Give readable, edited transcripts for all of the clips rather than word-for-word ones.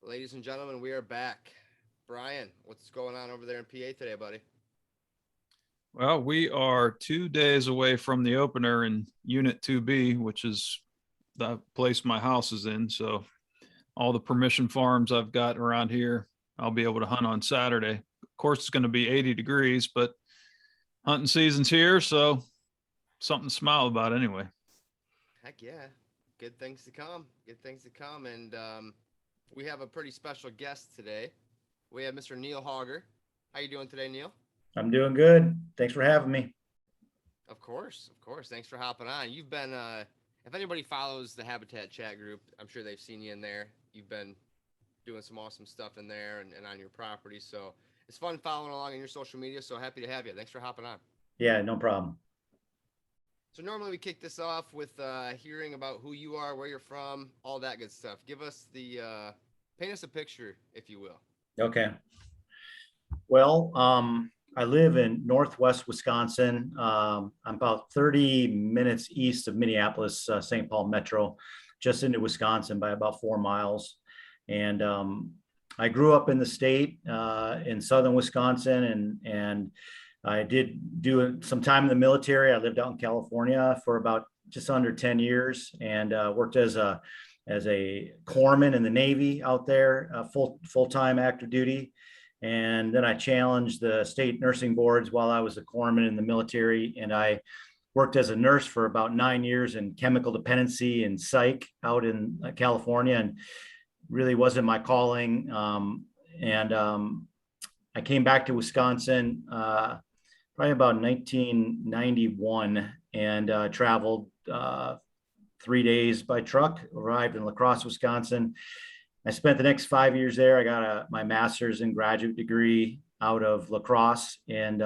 Ladies and gentlemen, we are back. Brian, what's going on over there in PA today, buddy? Well, we are 2 days away from the opener in Unit 2B, which is the place my house is in. So all the permission farms I've got around here, I'll be able to hunt on Saturday. Of course, it's going to be 80 degrees, but hunting season's here, so something to smile about anyway. Heck yeah. Good things to come. Good things to come. And we have a pretty special guest today. We have Mr. Neil Hauger. How you doing today, Neil? I'm doing good. Thanks for having me. Of course. Thanks for hopping on. You've been, if anybody follows the Habitat chat group, I'm sure they've seen you in there. You've been doing some awesome stuff in there and on your property. So it's fun following along on your social media. So happy to have you. Thanks for hopping on. Yeah, no problem. So normally we kick this off with hearing about who you are, where you're from, all that good stuff. Give us paint us a picture, if you will. Okay. Well, I live in Northwest Wisconsin. I'm about 30 minutes east of Minneapolis, St. Paul Metro, just into Wisconsin by about 4 miles. And I grew up in the state in southern Wisconsin, and I did do some time in the military. I lived out in California for about just under 10 years and worked as a corpsman in the Navy out there, full-time active duty. And then I challenged the state nursing boards while I was a corpsman in the military. And I worked as a nurse for about 9 years in chemical dependency and psych out in California, and really wasn't my calling. I came back to Wisconsin probably about 1991 and traveled 3 days by truck, arrived in La Crosse, Wisconsin. I spent the next 5 years there. I got my master's and graduate degree out of La Crosse, and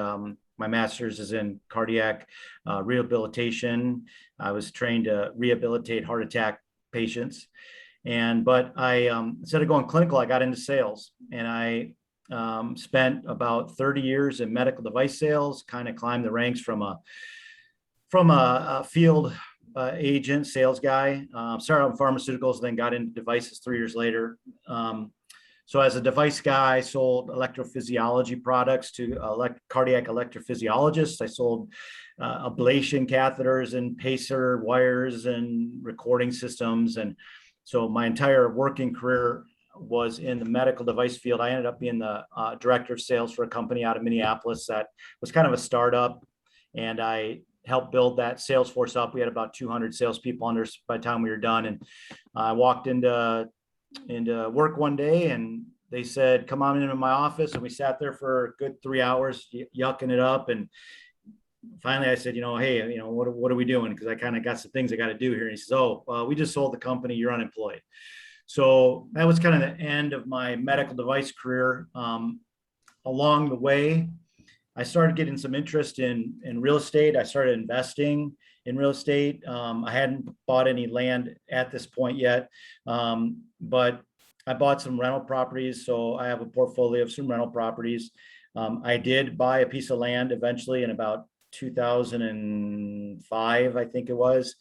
my master's is in cardiac rehabilitation. I was trained to rehabilitate heart attack patients. But I, instead of going clinical, I got into sales, and I spent about 30 years in medical device sales, kind of climbed the ranks from a field agent, sales guy. Started out in pharmaceuticals, then got into devices 3 years later. So as a device guy, I sold electrophysiology products to cardiac electrophysiologists. I sold ablation catheters and pacer wires and recording systems. And so my entire working career was in the medical device field. I ended up being the director of sales for a company out of Minneapolis that was kind of a startup. And I helped build that sales force up. We had about 200 salespeople under us by the time we were done. And I walked into work one day, and they said, "Come on into my office." And we sat there for a good 3 hours, yucking it up. And finally I said, "Hey, what are we doing? Because I kind of got some things I got to do here." And he says, "Oh, we just sold the company. You're unemployed." So that was kind of the end of my medical device career. Along the way, I started getting some interest in real estate. I started investing in real estate. I hadn't bought any land at this point yet, but I bought some rental properties. So I have a portfolio of some rental properties. I did buy a piece of land eventually in about 2005, I think it was.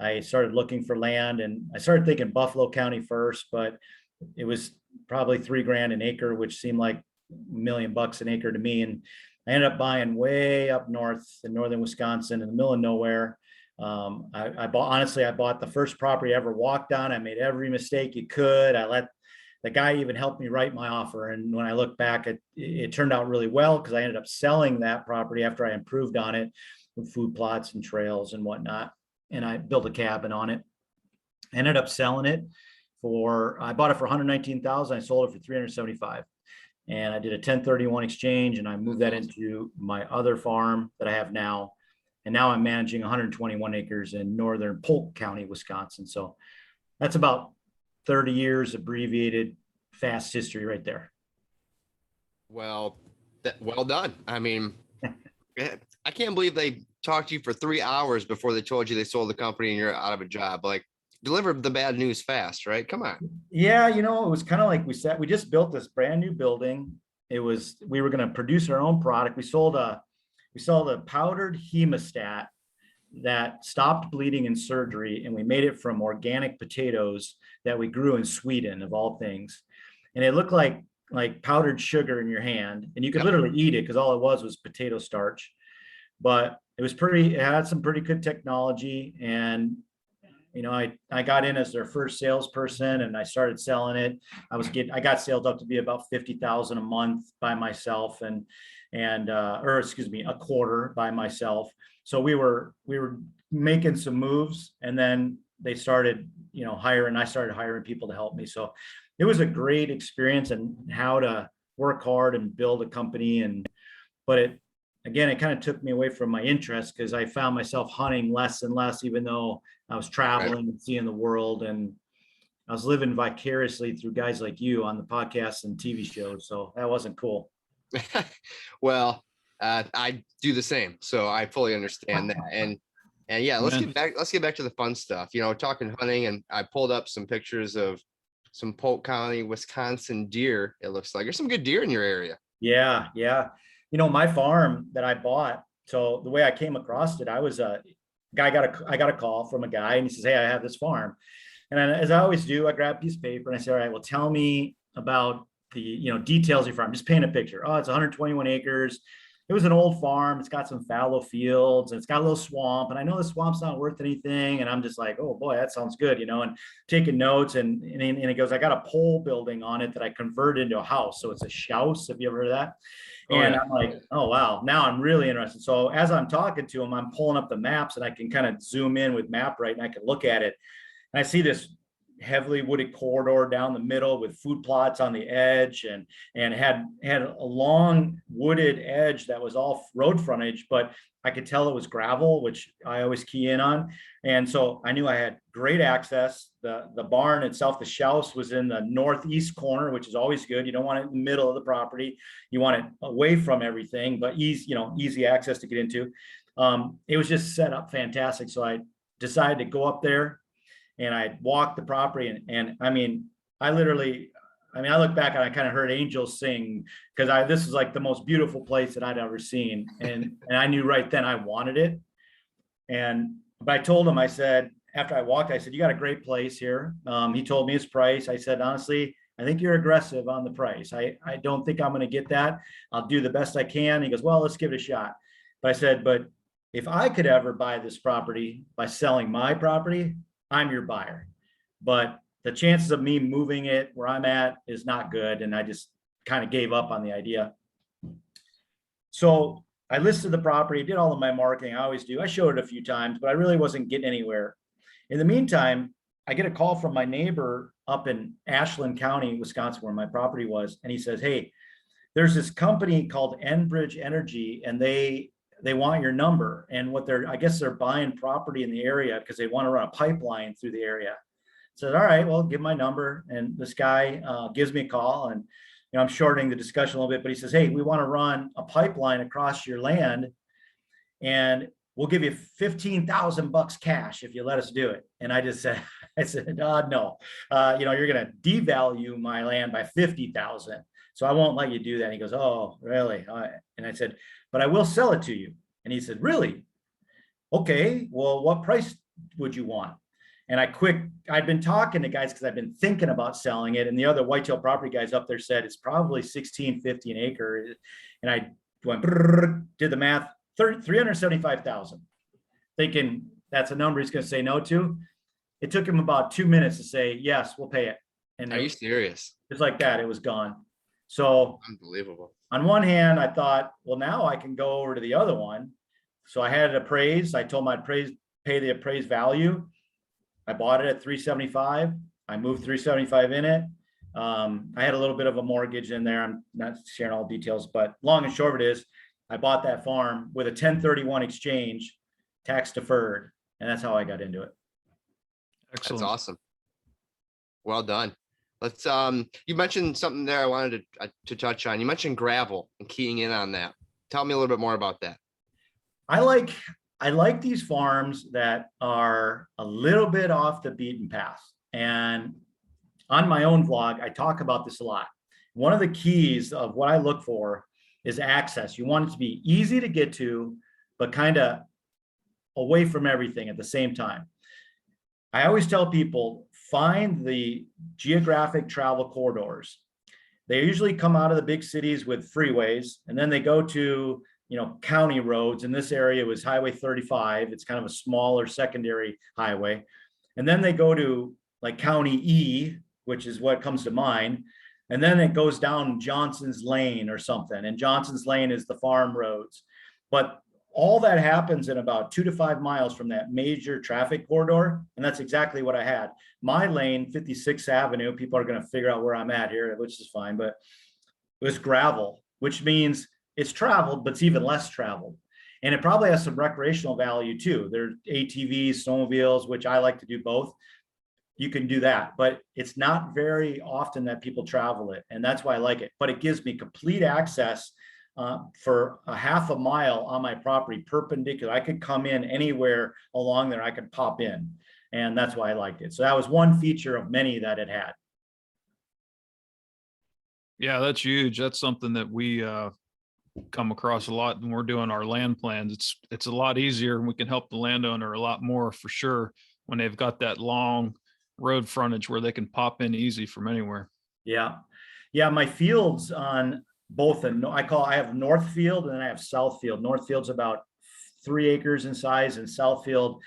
I started looking for land, and I started thinking Buffalo County first, but it was probably $3,000 an acre, which seemed like $1,000,000 an acre to me. And I ended up buying way up north in northern Wisconsin in the middle of nowhere. I bought the first property I ever walked on. I made every mistake you could. I let the guy even help me write my offer. And when I look back, it turned out really well, because I ended up selling that property after I improved on it with food plots and trails and whatnot. And I built a cabin on it. I ended up selling it I bought it for $119,000. I sold it for $375,000. And I did a 1031 exchange, and I moved that into my other farm that I have now. And now I'm managing 121 acres in northern Polk County, Wisconsin. So that's about 30 years abbreviated fast history right there. Well done. I mean, I can't believe they talked to you for 3 hours before they told you they sold the company and you're out of a job. Like, deliver the bad news fast, right? Come on. Yeah, it was kind of like we just built this brand new building. We were going to produce our own product. We sold a powdered hemostat that stopped bleeding in surgery, and we made it from organic potatoes that we grew in Sweden, of all things. and it looked like powdered sugar in your hand, and you could Yep. literally eat it because all it was potato starch. But it had some pretty good technology, and I got in as their first salesperson, and I started selling it. I got sales up to be about 50,000 a month by myself, or excuse me, a quarter by myself. So we were making some moves, and then they started, hiring. I started hiring people to help me. So it was a great experience, and how to work hard and build a company. But it kind of took me away from my interest, because I found myself hunting less and less, even though I was traveling and seeing the world, and I was living vicariously through guys like you on the podcasts and TV shows. So that wasn't cool. Well, I do the same, so I fully understand that. And yeah, let's Amen. get back to the fun stuff. Talking hunting, and I pulled up some pictures of some Polk County, Wisconsin deer. It looks like there's some good deer in your area. Yeah, yeah. My farm that I bought. So the way I came across it, I got a call from a guy, and he says, "Hey, I have this farm." And as I always do, I grab a piece of paper and I say, "All right, well, tell me about the details of your farm. Just paint a picture." Oh, it's 121 acres. It was an old farm. It's got some fallow fields, and it's got a little swamp. And I know the swamp's not worth anything. And I'm just like, "Oh boy, that sounds good," and taking notes. And he goes, "I got a pole building on it that I converted into a house. So it's a shouse. Have you ever heard of that?" And I'm like, "Oh, wow. Now I'm really interested." So as I'm talking to him, I'm pulling up the maps, and I can kind of zoom in with MapRight, and I can look at it. And I see this heavily wooded corridor down the middle with food plots on the edge, and had a long wooded edge that was all road frontage, but I could tell it was gravel, which I always key in on. And so I knew I had great access. The barn itself, the shouse, was in the northeast corner, which is always good. You don't want it in the middle of the property. You want it away from everything, but easy access to get into. It was just set up fantastic. So I decided to go up there, and I walked the property, and I mean, I look back and I kind of heard angels sing, because this is like the most beautiful place that I'd ever seen. And I knew right then I wanted it. But I told him, I said, after I walked, I said, "You got a great place here." He told me his price. I said, "Honestly, I think you're aggressive on the price. I don't think I'm going to get that. I'll do the best I can." He goes, "Well, let's give it a shot." But I said, "But if I could ever buy this property by selling my property, I'm your buyer. But the chances of me moving it where I'm at is not good." And I just kind of gave up on the idea. So I listed the property, did all of my marketing. I always do. I showed it a few times, but I really wasn't getting anywhere. In the meantime, I get a call from my neighbor up in Ashland County, Wisconsin, where my property was. And he says, "Hey, there's this company called Enbridge Energy, and they want your number. And I guess they're buying property in the area because they want to run a pipeline through the area." Said, "All right, well, give my number." And this guy gives me a call, and I'm shortening the discussion a little bit, but he says, "Hey, we want to run a pipeline across your land, and we'll give you $15,000 cash if you let us do it." And I just said, "No, you're going to devalue my land by 50,000. So I won't let you do that." And he goes, "Oh, really?" And I said, "But I will sell it to you." And he said, "Really? Okay, well, what price would you want?" And I'd been talking to guys, because I've been thinking about selling it. And the other Whitetail Property guys up there said it's probably $16.50 an acre. And I went, did the math, 375,000, thinking that's a number he's going to say no to. It took him about 2 minutes to say, "Yes, we'll pay it." And Are you serious? just like that, it was gone. So Unbelievable. on one hand, I thought, well, now I can go over to the other one. So I had it appraised. I told him I'd pay the appraised value. I bought it at 375. I moved 375 in it. I had a little bit of a mortgage in there. I'm not sharing all details, but long and short of it is, I bought that farm with a 1031 exchange, tax deferred. And that's how I got into it. Excellent. That's awesome. Well done. Let's you mentioned something there I wanted to touch on. You mentioned gravel and keying in on that. Tell me a little bit more about that. I like these farms that are a little bit off the beaten path. And on my own vlog, I talk about this a lot. One of the keys of what I look for is access. You want it to be easy to get to, but kind of away from everything at the same time. I always tell people, find the geographic travel corridors. They usually come out of the big cities with freeways, and then they go to, county roads. In this area was Highway 35. It's kind of a smaller secondary highway. And then they go to like County E, which is what comes to mind. And then it goes down Johnson's Lane or something. And Johnson's Lane is the farm roads. But all that happens in about 2 to 5 miles from that major traffic corridor. And that's exactly what I had. My lane, 56th Avenue, people are going to figure out where I'm at here, which is fine, but it was gravel, which means it's traveled, but it's even less traveled. And it probably has some recreational value too. There's ATVs, snowmobiles, which I like to do both. You can do that, but it's not very often that people travel it. And that's why I like it. But it gives me complete access for a half a mile on my property, perpendicular. I could come in anywhere along there. I could pop in, and that's why I liked it. So that was one feature of many that it had. Yeah, that's huge. That's something that we come across a lot when we're doing our land plans. It's a lot easier, and we can help the landowner a lot more for sure when they've got that long road frontage where they can pop in easy from anywhere. Yeah. My fields on both, I have North Field and then I have South Field. North Field's about 3 acres in size, and South Field,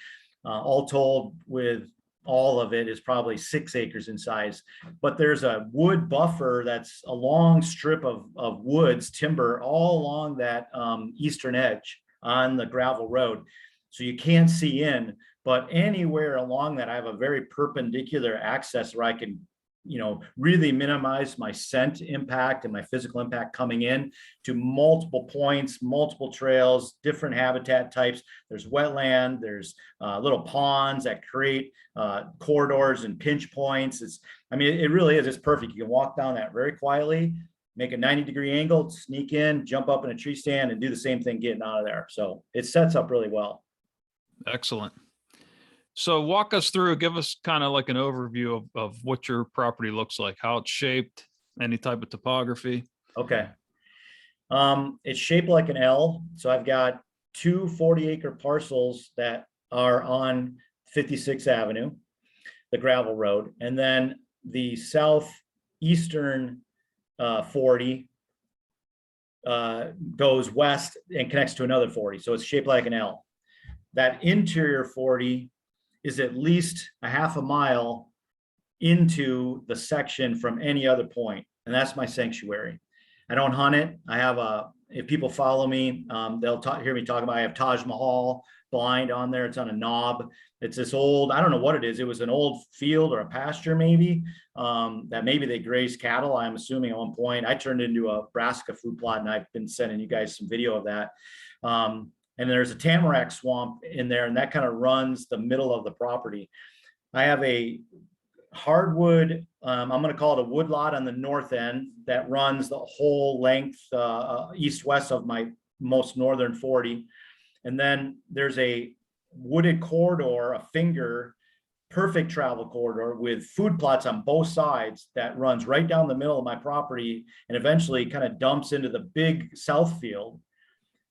all told with all of it, is probably 6 acres in size. But there's a wood buffer that's a long strip of woods, timber, all along that eastern edge on the gravel road. So you can't see in, but anywhere along that, I have a very perpendicular access where I can, really minimize my scent impact and my physical impact coming in to multiple points, multiple trails, different habitat types. There's wetland, there's little ponds that create corridors and pinch points. It really is. It's perfect. You can walk down that very quietly, make a 90-degree angle, sneak in, jump up in a tree stand, and do the same thing getting out of there. So it sets up really well. Excellent. So walk us through, give us kind of like an overview of what your property looks like, how it's shaped, any type of topography. Okay. It's shaped like an L. So I've got 2 40-acre parcels that are on 56th Avenue, the gravel road. And then the southeastern 40 goes west and connects to another 40. So it's shaped like an L. That interior 40 is at least a half a mile into the section from any other point. And that's my sanctuary. I don't hunt it. I have if people follow me, they'll hear me talk about, I have Taj Mahal blind on there. It's on a knob. It's this old, I don't know what it is. It was an old field or a pasture maybe, that maybe they grazed cattle, I'm assuming at one point. I turned it into a brassica food plot, and I've been sending you guys some video of that. And there's a tamarack swamp in there, and that kind of runs the middle of the property. I have a hardwood, I'm going to call it a wood lot on the north end that runs the whole length east-west of my most northern 40. And then there's a wooded corridor, a finger, perfect travel corridor with food plots on both sides that runs right down the middle of my property and eventually kind of dumps into the big south field.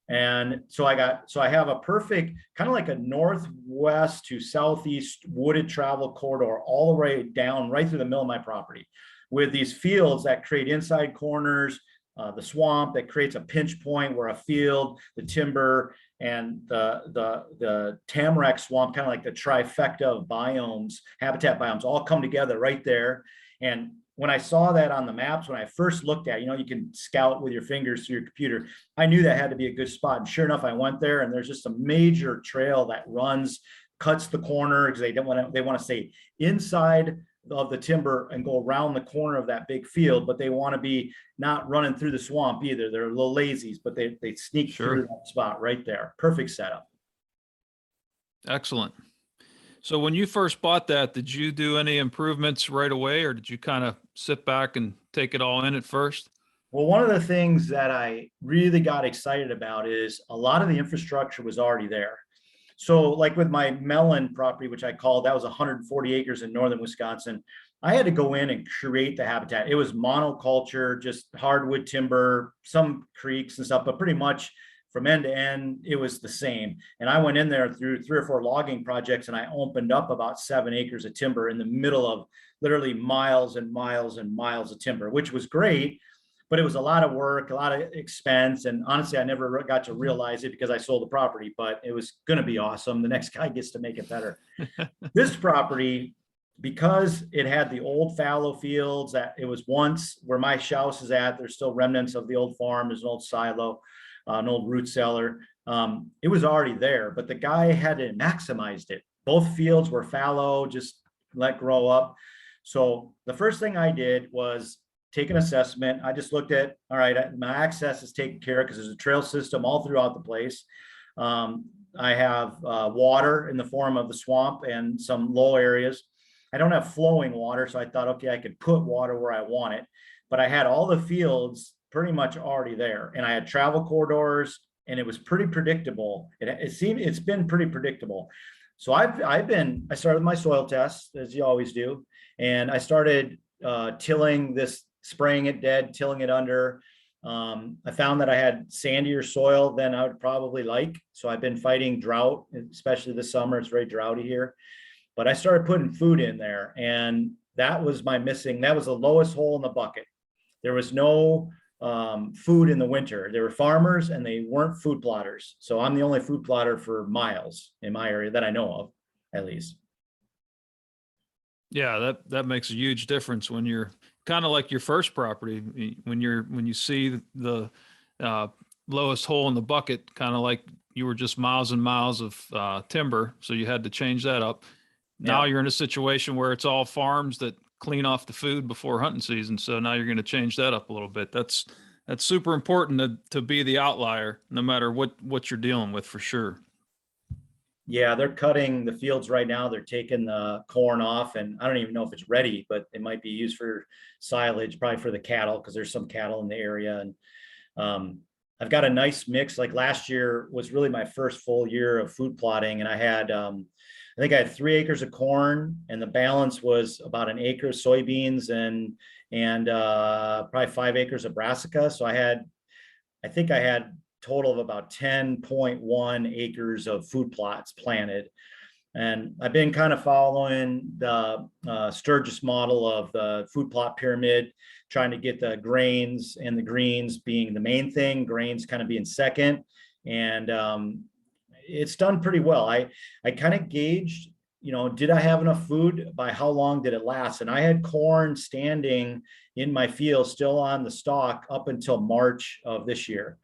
And so I have a perfect kind of like a northwest to southeast wooded travel corridor all the way down right through the middle of my property with these fields that create inside corners, the swamp that creates a pinch point where a field, the timber, and the tamarack swamp, kind of like the trifecta of biomes, habitat biomes, all come together right there. And when I saw that on the maps, when I first looked at, you can scout with your fingers through your computer, I knew that had to be a good spot. And sure enough, I went there, and there's just a major trail that runs, cuts the corner, because they want to stay inside of the timber and go around the corner of that big field, but they want to be not running through the swamp either. They're a little lazies, but they sneak through that spot right there. Perfect setup. Excellent. So when you first bought that, did you do any improvements right away, or did you kind of sit back and take it all in at first? Well, one of the things that I really got excited about is a lot of the infrastructure was already there. So like with my melon property, which I called, that was 140 acres in northern Wisconsin. I had to go in and create the habitat. It was monoculture, just hardwood timber, some creeks and stuff, but pretty much from end to end, it was the same. And I went in there through 3 or 4 logging projects, and I opened up about 7 acres of timber in the middle of literally miles and miles and miles of timber, which was great, but it was a lot of work, a lot of expense. And honestly, I never got to realize it because I sold the property, but it was going to be awesome. The next guy gets to make it better. This property, because it had the old fallow fields that it was once where my house is at, there's still remnants of the old farm. There's an old silo, an old root cellar. It was already there, but the guy hadn't maximized it. Both fields were fallow, just let grow up. So the first thing I did was take an assessment. I just looked at, all right, my access is taken care of because there's a trail system all throughout the place. I have water in the form of the swamp and some low areas. I don't have flowing water, so I thought, okay, I could put water where I want it, but I had all the fields pretty much already there, and I had travel corridors, and it was pretty predictable. It's been pretty predictable. So I started my soil tests, as you always do, and I started tilling this, spraying it dead, tilling it under. I found that I had sandier soil than I would probably like, so I've been fighting drought, especially this summer. It's very droughty here. But I started putting food in there, and that was that was the lowest hole in the bucket. There was no food in the winter. There were farmers and they weren't food plotters. So I'm the only food plotter for miles in my area that I know of, at least. Yeah, that makes a huge difference when you're kind of like your first property, when you see the lowest hole in the bucket, kind of like you were just miles and miles of timber. So you had to change that up. Now you're in a situation where it's all farms that clean off the food before hunting season. So now you're going to change that up a little bit. That's super important to be the outlier, no matter what you're dealing with, for sure. Yeah, they're cutting the fields right now. They're taking the corn off, and I don't even know if it's ready, but it might be used for silage, probably for the cattle, because there's some cattle in the area. And I've got a nice mix. Like last year was really my first full year of food plotting, and I had I think I had 3 acres of corn, and the balance was about an acre of soybeans and probably 5 acres of brassica. So I think I had total of about 10.1 acres of food plots planted. And I've been kind of following the Sturgis model of the food plot pyramid, trying to get the grains and the greens being the main thing, grains kind of being second. And it's done pretty well. I kind of gauged, did I have enough food? By how long did it last? And I had corn standing in my field still on the stalk up until March of this year.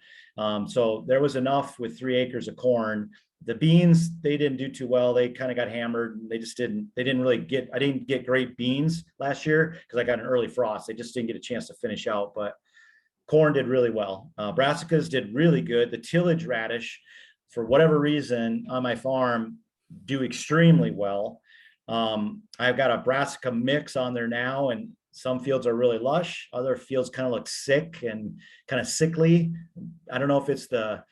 So there was enough with 3 acres of corn. The beans, they didn't do too well. They kind of got hammered. They didn't get great beans last year because I got an early frost. They just didn't get a chance to finish out, but corn did really well. Brassicas did really good. The tillage radish, for whatever reason, on my farm, do extremely well. I've got a brassica mix on there now, and some fields are really lush. Other fields kind of look sick and kind of sickly. I don't know if it's the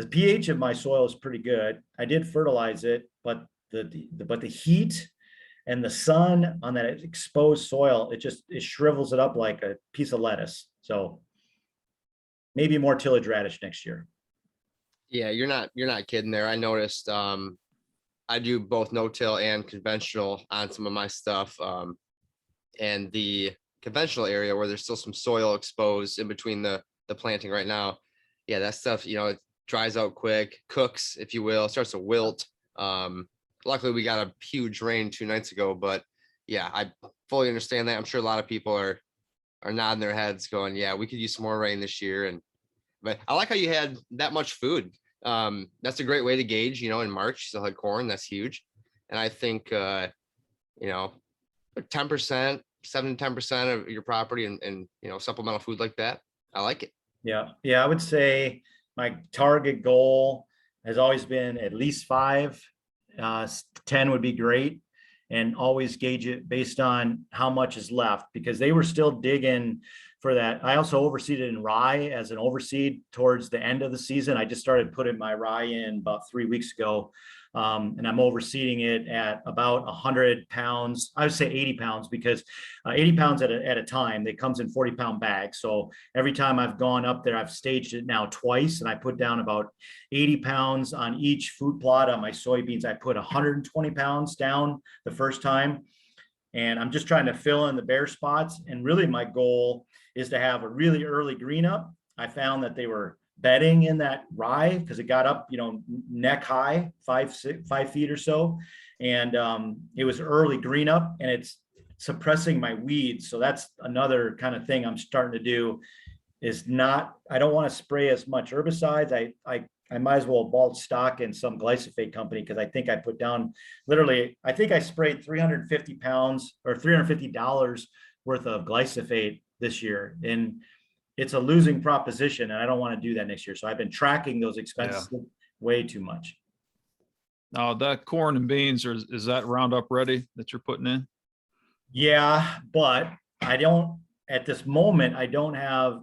pH of my soil is pretty good. I did fertilize it, but the heat and the sun on that exposed soil, it shrivels it up like a piece of lettuce. So maybe more tillage radish next year. Yeah, you're not kidding there. I noticed I do both no-till and conventional on some of my stuff. And the conventional area where there's still some soil exposed in between the planting right now. Yeah, that stuff, it dries out quick, cooks, if you will, starts to wilt. Luckily we got a huge rain 2 nights ago, but yeah, I fully understand that. I'm sure a lot of people are nodding their heads going, yeah, we could use some more rain this year. But I like how you had that much food. That's a great way to gauge, in March, you still had corn. That's huge. And I think, 10%, 7 to 10% of your property and supplemental food like that. I like it. Yeah. I would say my target goal has always been at least 5. 10 would be great, and always gauge it based on how much is left, because they were still digging for that. I also overseeded in rye as an overseed towards the end of the season. I just started putting my rye in about 3 weeks ago. And I'm overseeding it at about 100 pounds. I would say 80 pounds, because 80 pounds at a time. It comes in 40-pound bags. So every time I've gone up there, I've staged it now twice, and I put down about 80 pounds on each food plot. On my soybeans, I put 120 pounds down the first time. And I'm just trying to fill in the bare spots. And really my goal is to have a really early green up. I found that they were bedding in that rye because it got up, neck high, 5 feet or so. And it was early green up, and it's suppressing my weeds. So that's another kind of thing I'm starting to do, is I don't want to spray as much herbicides. I might as well bulk stock in some glyphosate company, because I think I put down I think I sprayed 350 pounds or $350 worth of glyphosate this year. And it's a losing proposition, and I don't want to do that next year. So I've been tracking those expenses way too much. Now that corn and beans, is that Roundup ready that you're putting in? Yeah, but at this moment, I don't have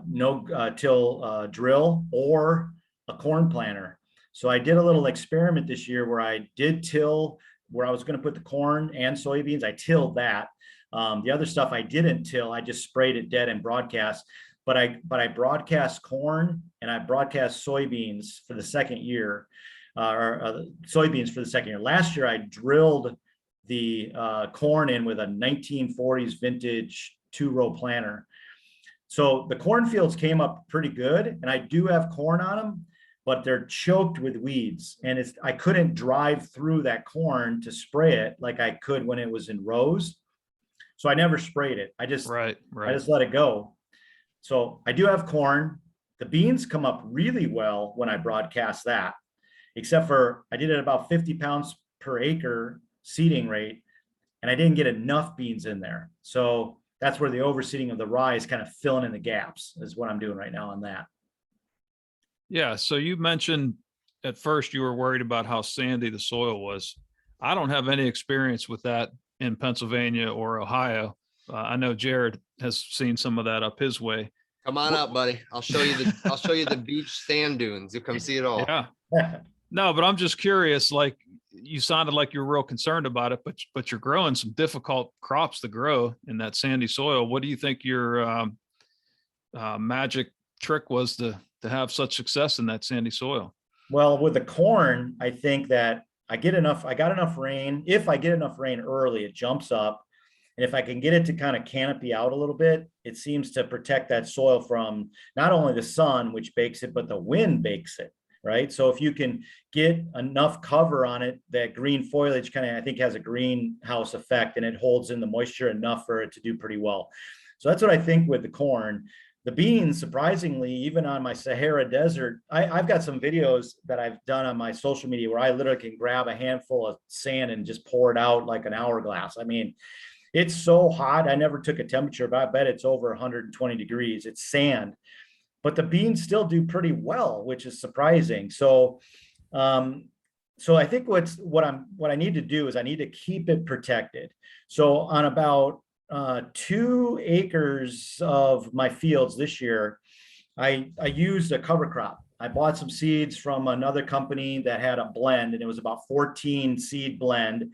no-till drill or a corn planter. So I did a little experiment this year where I did till, where I was going to put the corn and soybeans. I tilled that. The other stuff I didn't till, I just sprayed it dead and broadcast. But I broadcast corn and I broadcast soybeans for the second year, soybeans for the second year. Last year, I drilled the corn in with a 1940s vintage 2-row planter. So the cornfields came up pretty good, and I do have corn on them, but they're choked with weeds. And I couldn't drive through that corn to spray it like I could when it was in rows. So I never sprayed it. I just Right. I just let it go. So I do have corn. The beans come up really well when I broadcast that, except for I did it about 50 pounds per acre seeding rate, and I didn't get enough beans in there. So that's where the overseeding of the rye is kind of filling in the gaps, is what I'm doing right now on that. Yeah. So you mentioned at first you were worried about how sandy the soil was. I don't have any experience with that in Pennsylvania or Ohio. I know Jared has seen some of that up his way. Come on up, buddy. I'll show you the beach sand dunes. You'll come see it all. Yeah. No, but I'm just curious, like you sounded like you're real concerned about it, but you're growing some difficult crops to grow in that sandy soil. What do you think your magic trick was to have such success in that sandy soil? Well, with the corn, I think that I got enough rain. If I get enough rain early, it jumps up. And if I can get it to kind of canopy out a little bit, it seems to protect that soil from not only the sun, which bakes it, but the wind bakes it, right? So if you can get enough cover on it, that green foliage kind of, I think, has a greenhouse effect, and it holds in the moisture enough for it to do pretty well. So that's what I think with the corn. The beans, surprisingly, even on my Sahara Desert, I've got some videos that I've done on my social media where I literally can grab a handful of sand and just pour it out like an hourglass. I mean, it's so hot. I never took a temperature, but I bet it's over 120 degrees. It's sand, but the beans still do pretty well, which is surprising. So I think what I need to do is I need to keep it protected. So on about 2 acres of my fields this year, I used a cover crop. I bought some seeds from another company that had a blend, and it was about 14 seed blend.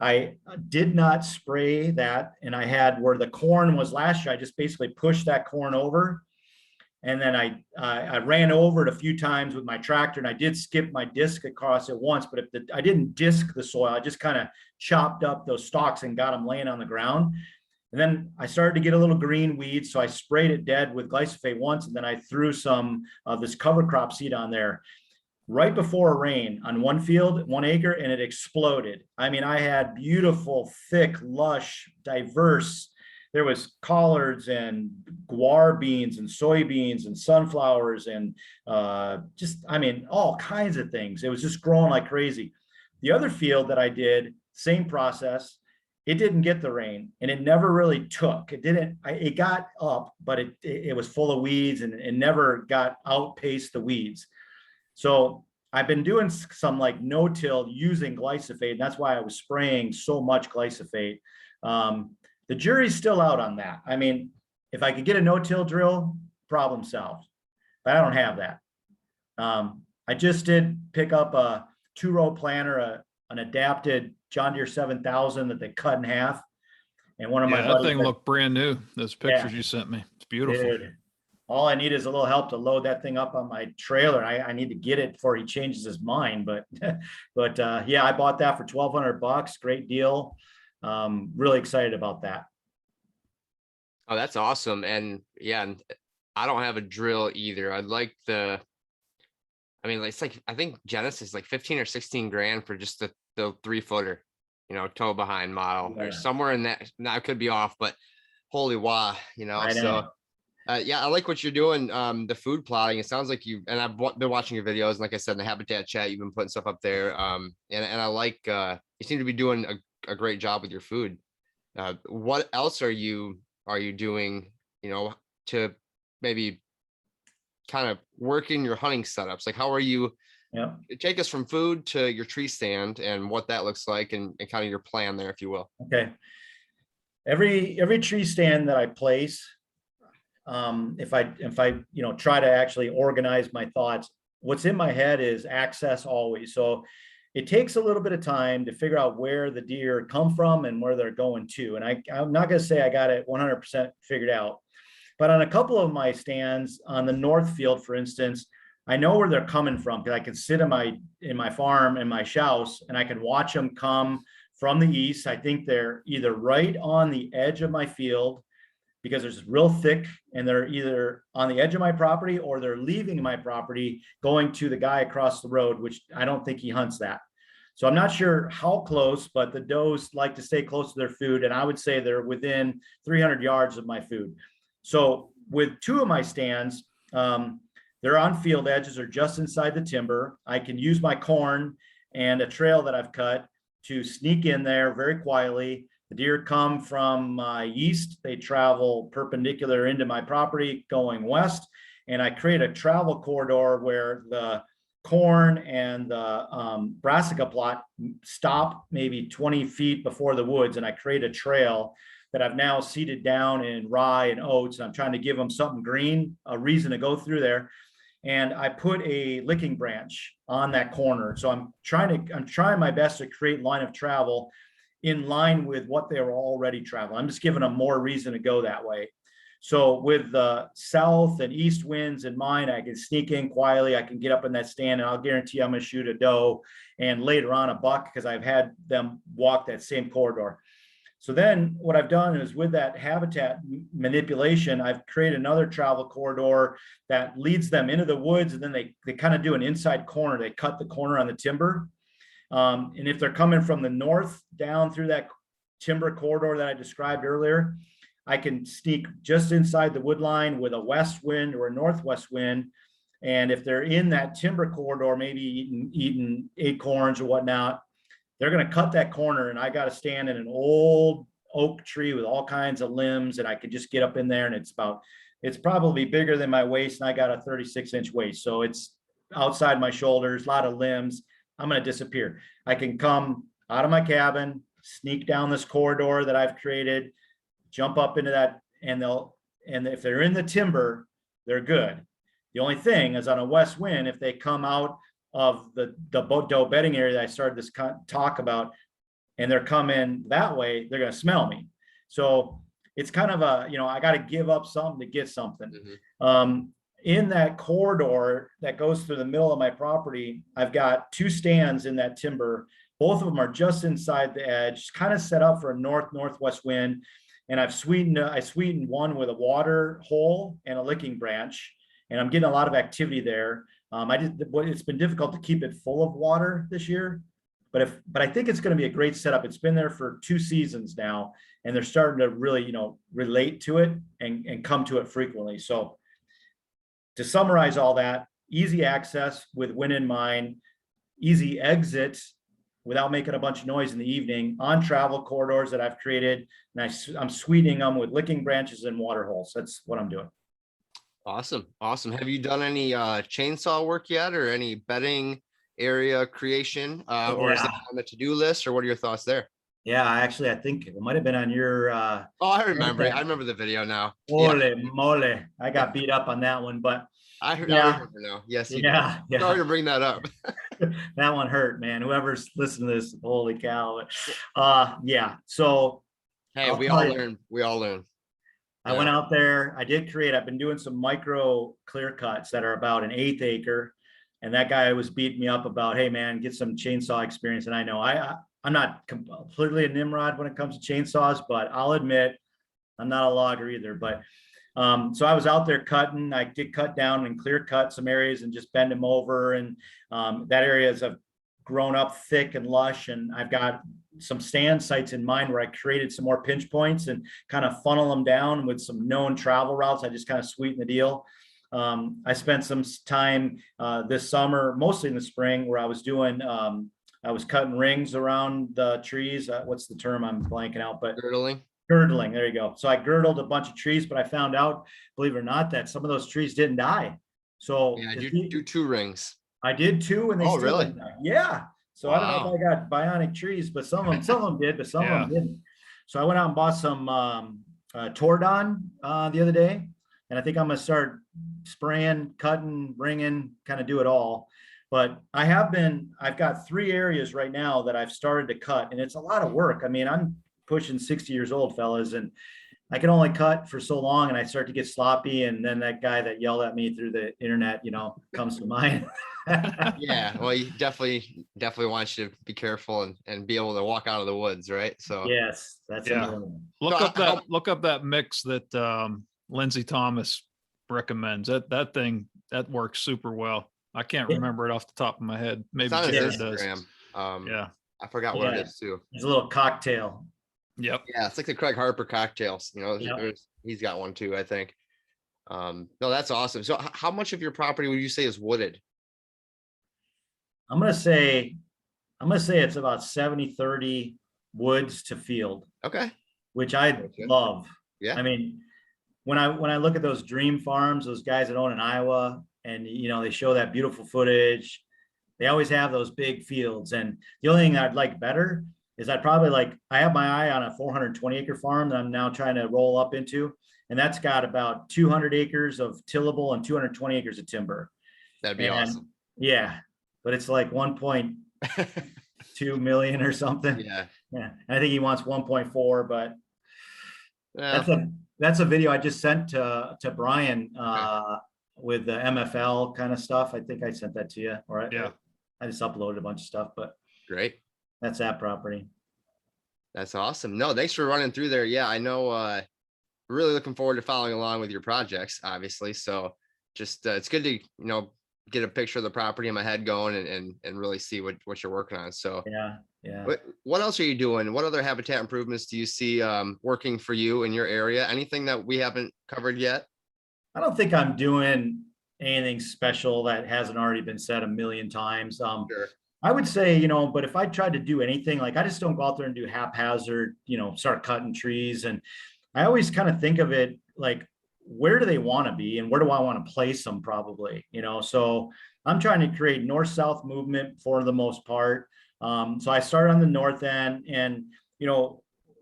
I did not spray that, and I had where the corn was last year, I just basically pushed that corn over. And then I ran over it a few times with my tractor, and I did skip my disc across it once, but I didn't disc the soil. I just kind of chopped up those stalks and got them laying on the ground. And then I started to get a little green weed, so I sprayed it dead with glyphosate once, and then I threw some of this cover crop seed on there right before rain on one field, 1 acre, and it exploded. I mean, I had beautiful, thick, lush, diverse. There was collards and guar beans and soybeans and sunflowers and all kinds of things. It was just growing like crazy. The other field that I did, same process. It didn't get the rain, and it never really took. It got up, but it was full of weeds, and it never got outpaced the weeds. So I've been doing some like no-till using glyphosate, and that's why I was spraying so much glyphosate. The jury's still out on that. I mean, if I could get a no-till drill, problem solved, but I don't have that. I just did pick up a 2-row planter, an adapted John Deere 7000 that they cut in half. And one of my that thing looked brand new. Those pictures you sent me, it's beautiful. Dude, all I need is a little help to load that thing up on my trailer. I need to get it before he changes his mind. But yeah, I bought that for $1,200. Great deal. Really excited about that. Oh, that's awesome. And yeah, and I don't have a drill either. I'd like I mean, it's like, I think Genesis like 15 or 16 grand for just the 3-footer, toe behind model or Yeah. somewhere in that. Now I could be off, but holy wow, I so know. yeah, I like what you're doing. The food plotting, it sounds like and I've been watching your videos, and like I said, in the Habitat chat, you've been putting stuff up there. And I like, you seem to be doing a great job with your food. What else are you doing, to maybe kind of work in your hunting setups? Like, how are you, Yeah. take us from food to your tree stand and what that looks like, and kind of your plan there, if you will. Okay. Every tree stand that I place, if I try to actually organize my thoughts, what's in my head is access always. So it takes a little bit of time to figure out where the deer come from and where they're going to. And I'm not going to say I got it 100% figured out, but on a couple of my stands on the north field, for instance, I know where they're coming from because I can sit in my farm in my house and I can watch them come from the east. I think they're either right on the edge of my field because there's real thick, and they're either on the edge of my property or they're leaving my property going to the guy across the road, which I don't think he hunts that. So I'm not sure how close, but the does like to stay close to their food. And I would say they're within 300 yards of my food. So with two of my stands, they're on field edges or just inside the timber. I can use my corn and a trail that I've cut to sneak in there very quietly. The deer come from east, they travel perpendicular into my property going west, and I create a travel corridor where the corn and the brassica plot stop maybe 20 feet before the woods, and I create a trail that I've now seeded down in rye and oats. I'm trying to give them something green, a reason to go through there. And I put a licking branch on that corner. So I'm trying my best to create line of travel in line with what they were already traveling. I'm just giving them more reason to go that way. So with the south and east winds in mind, I can sneak in quietly. I can get up in that stand, and I'll guarantee I'm going to shoot a doe and later on a buck because I've had them walk that same corridor. So then what I've done is with that habitat manipulation, I've created another travel corridor that leads them into the woods, and then they kind of do an inside corner. They cut the corner on the timber. And if they're coming from the north down through that timber corridor that I described earlier, I can sneak just inside the wood line with a west wind or a northwest wind. And if they're in that timber corridor, maybe eating acorns or whatnot, they're going to cut that corner, and I got to stand in an old oak tree with all kinds of limbs, and I could just get up in there, and it's probably bigger than my waist, and I got a 36-inch waist. So it's outside my shoulders, a lot of limbs. I'm going to disappear. I can come out of my cabin, sneak down this corridor that I've created, jump up into that, and if they're in the timber, they're good. The only thing is on a west wind, if they come out of the doe bedding area that I started this talk about, and they're coming that way, they're going to smell me. So it's kind of I got to give up something to get something. Mm-hmm. In that corridor that goes through the middle of my property, I've got two stands in that timber. Both of them are just inside the edge, kind of set up for a northwest wind. And I sweetened one with a water hole and a licking branch, and I'm getting a lot of activity there. It's been difficult to keep it full of water this year, but I think it's going to be a great setup. It's been there for 2 seasons now, and they're starting to really, relate to it and come to it frequently. So to summarize all that, easy access with wind in mind, easy exit without making a bunch of noise in the evening on travel corridors that I've created. And I'm sweetening them with licking branches and water holes. That's what I'm doing. Awesome. Have you done any chainsaw work yet, or any bedding area creation, or is that on the to-do list, or what are your thoughts there? Yeah, actually, I think it might have been on your I remember it. I remember the video now. Holy moly. I got beat up on that one, but I remember now. Yes, you did. Sorry to bring that up. That one hurt, man. Whoever's listening to this, holy cow. Yeah. So hey, we all learn. I went out there. I've been doing some micro clear cuts that are about an 1/8 acre. And that guy was beating me up about, hey man, get some chainsaw experience. And I know I'm not completely a Nimrod when it comes to chainsaws, but I'll admit I'm not a logger either. But so I was out there cutting. I did cut down and clear cut some areas and just bend them over. And that area has grown up thick and lush. And I've got some stand sites in mind where I created some more pinch points and kind of funnel them down with some known travel routes. I just kind of sweeten the deal. I spent some time this summer, mostly in the spring, where I was doing, I was cutting rings around the trees. What's the term? I'm blanking out, but Girdling. girdling. There you go. So I girdled a bunch of trees, but I found out, believe it or not, that some of those trees didn't die. So Yeah, you do 2 rings. I did 2, and they Oh, still really? didn't die. Yeah. So I don't know if I got bionic trees, but some of them did, but some of them didn't. So I went out and bought some Tordon the other day, and I think I'm gonna start spraying, cutting, ringing, kind of do it all. But I've got 3 areas right now that I've started to cut, and it's a lot of work. I mean, I'm pushing 60 years old, fellas, and I can only cut for so long, and I start to get sloppy. And then that guy that yelled at me through the internet, comes to mind. Yeah, well, you definitely want you to be careful and be able to walk out of the woods, right? So Yes, that's another one. Look up that mix that Lindsey Thomas recommends. That thing that works super well. I can't remember it off the top of my head. Maybe it's on his Jared Instagram. does. Yeah. I forgot what it is too. It's a little cocktail. Yep. Yeah, it's like the Craig Harper cocktails. Yep. He's got one too, I think. No, that's awesome. So how much of your property would you say is wooded? I'm gonna say it's about 70-30 woods to field. Okay. Which I love. Yeah. I mean, when I look at those dream farms, those guys that own in Iowa, and they show that beautiful footage, they always have those big fields. And the only thing I'd like better is I have my eye on a 420 acre farm that I'm now trying to roll up into. And that's got about 200 acres of tillable and 220 acres of timber. That'd be awesome. Yeah. But it's like 1.2 million or something. Yeah. Yeah. I think he wants 1.4, but Yeah. that's a video I just sent to Brian with the MFL kind of stuff. I think I sent that to you. All right. Yeah. I just uploaded a bunch of stuff, but Great. that's that property. That's awesome. No, thanks for running through there. Yeah, I know. Really looking forward to following along with your projects, obviously. So just it's good to get a picture of the property in my head going and really see what you're working on. So yeah. What else are you doing? What other habitat improvements do you see working for you in your area? Anything that we haven't covered yet? I don't think I'm doing anything special that hasn't already been said a million times. Sure. I would say, but if I tried to do anything, like I just don't go out there and do haphazard, start cutting trees. And I always kind of think of it like, where do they want to be and where do I want to place them probably, so I'm trying to create north-south movement for the most part. So I started on the north end, and,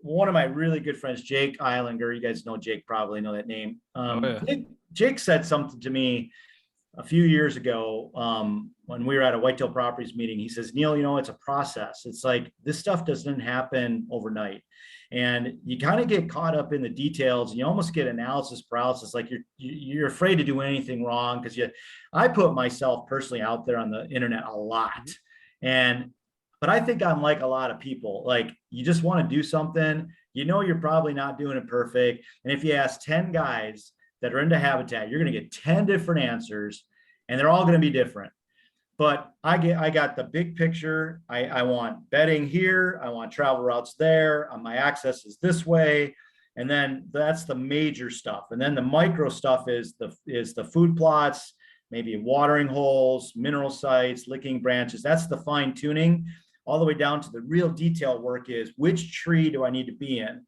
one of my really good friends, Jake Islander, you guys know Jake, probably know that name. Jake said something to me a few years ago when we were at a Whitetail Properties meeting. He says, Neil, it's a process. It's like this stuff doesn't happen overnight. And you kind of get caught up in the details, and you almost get analysis paralysis. Like you're afraid to do anything wrong because I put myself personally out there on the internet a lot. But I think I'm like a lot of people, like you just want to do something, you're probably not doing it perfect. And if you ask 10 guys that are into habitat, you're going to get 10 different answers, and they're all going to be different. But I got the big picture. I want bedding here. I want travel routes there. My access is this way. And then that's the major stuff. And then the micro stuff is the food plots, maybe watering holes, mineral sites, licking branches. That's the fine tuning. All the way down to the real detail work is which tree do I need to be in?